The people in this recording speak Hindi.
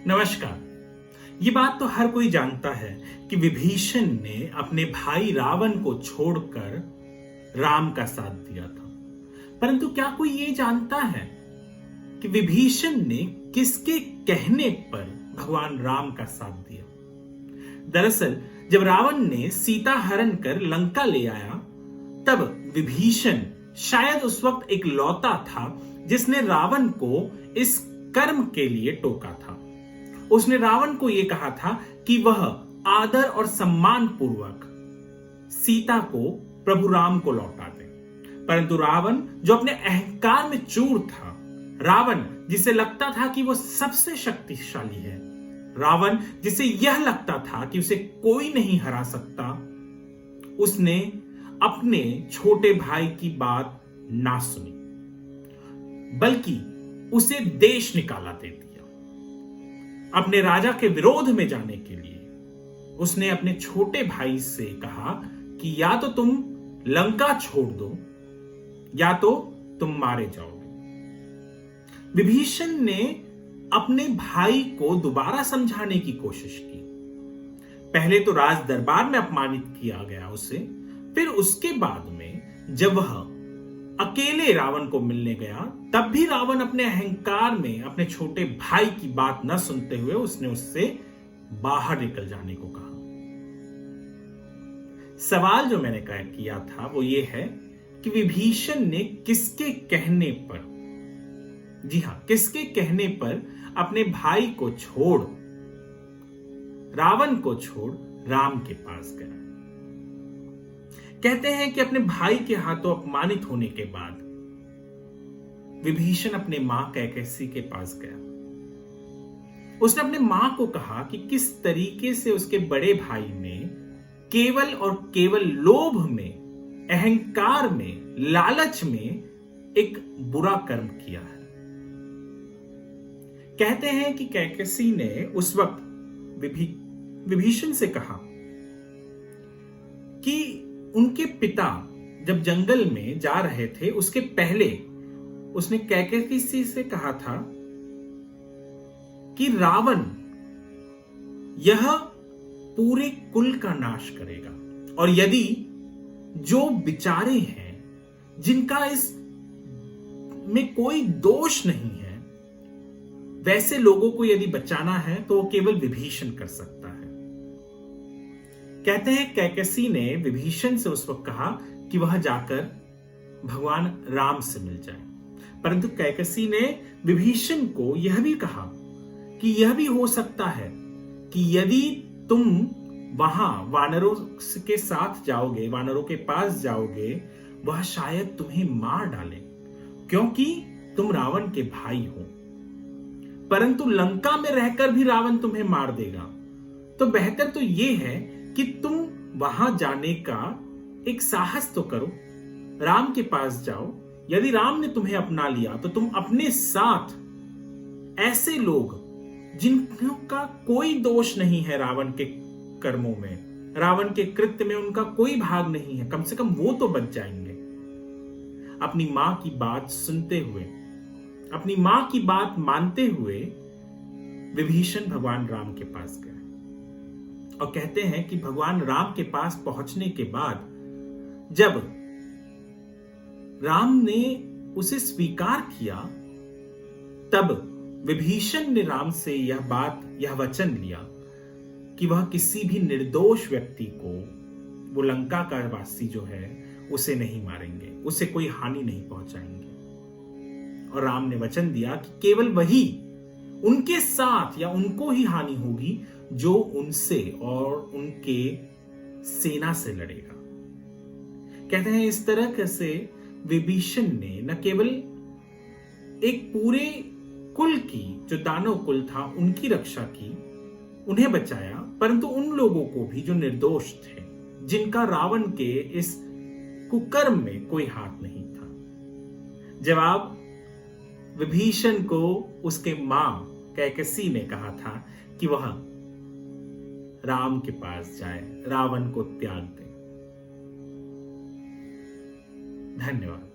नमस्कार। ये बात तो हर कोई जानता है कि विभीषण ने अपने भाई रावण को छोड़कर राम का साथ दिया था। परंतु क्या कोई ये जानता है कि विभीषण ने किसके कहने पर भगवान राम का साथ दिया? दरअसल जब रावण ने सीता हरण कर लंका ले आया, तब विभीषण शायद उस वक्त एक लौता था जिसने रावण को इस कर्म के लिए टोका था। उसने रावण को यह कहा था कि वह आदर और सम्मान पूर्वक सीता को प्रभु राम को लौटा दे। परंतु रावण जो अपने अहंकार में चूर था, रावण जिसे लगता था कि वह सबसे शक्तिशाली है, रावण जिसे यह लगता था कि उसे कोई नहीं हरा सकता, उसने अपने छोटे भाई की बात ना सुनी, बल्कि उसे देश निकाला दे दिया। अपने राजा के विरोध में जाने के लिए उसने अपने छोटे भाई से कहा कि या तो तुम लंका छोड़ दो या तो तुम मारे जाओगे। विभीषण ने अपने भाई को दोबारा समझाने की कोशिश की। पहले तो राज दरबार में अपमानित किया गया उसे, फिर उसके बाद में जब वह अकेले रावण को मिलने गया, तब भी रावण अपने अहंकार में अपने छोटे भाई की बात न सुनते हुए उसने उससे बाहर निकल जाने को कहा। सवाल जो मैंने किया था वो ये है कि विभीषण ने किसके कहने पर, जी हां, किसके कहने पर अपने भाई को छोड़, रावण को छोड़ राम के पास गया? कहते हैं कि अपने भाई के हाथों अपमानित होने के बाद विभीषण अपने मां कैकसी के पास गया। उसने अपने मां को कहा कि किस तरीके से उसके बड़े भाई ने केवल और केवल लोभ में, अहंकार में, लालच में एक बुरा कर्म किया है। कहते हैं कि कैकसी ने उस वक्त विभीषण से कहा कि उनके पिता जब जंगल में जा रहे थे, उसके पहले उसने कैकसी से कहा था कि रावण यह पूरे कुल का नाश करेगा, और यदि जो बेचारे हैं जिनका इस में कोई दोष नहीं है, वैसे लोगों को यदि बचाना है तो वो केवल विभीषण कर सकता है। कहते हैं कैकसी ने विभीषण से उस वक्त कहा कि वह जाकर भगवान राम से मिल जाए। परंतु कैकसी ने विभीषण को यह भी कहा कि यह भी हो सकता है कि यदि तुम वहां वानरों के साथ जाओगे, वानरों के पास जाओगे, वह शायद तुम्हें मार डाले, क्योंकि तुम रावण के भाई हो। परंतु लंका में रहकर भी रावण तुम्हें मार देगा, तो बेहतर तो यह है कि तुम वहां जाने का एक साहस तो करो, राम के पास जाओ। यदि राम ने तुम्हें अपना लिया तो तुम अपने साथ ऐसे लोग जिनका कोई दोष नहीं है रावण के कर्मों में, रावण के कृत्य में उनका कोई भाग नहीं है, कम से कम वो तो बच जाएंगे। अपनी मां की बात सुनते हुए, अपनी मां की बात मानते हुए विभीषण भगवान राम के पास गए। और कहते हैं कि भगवान राम के पास पहुंचने के बाद जब राम ने उसे स्वीकार किया, तब विभीषण ने राम से यह वचन लिया कि वह किसी भी निर्दोष व्यक्ति को, वो लंका का वासी जो है, उसे नहीं मारेंगे, उसे कोई हानि नहीं पहुंचाएंगे। और राम ने वचन दिया कि केवल वही उनके साथ या उनको ही हानि होगी जो उनसे और उनके सेना से लड़ेगा। कहते हैं इस तरह से विभीषण ने न केवल एक पूरे कुल की, जो दानव कुल था, उनकी रक्षा की, उन्हें बचाया, परंतु उन लोगों को भी जो निर्दोष थे, जिनका रावण के इस कुकर्म में कोई हाथ नहीं था। जवाब विभीषण को उसके मां कैकसी ने कहा था कि वह राम के पास जाए, रावण को त्याग दे। धन्यवाद।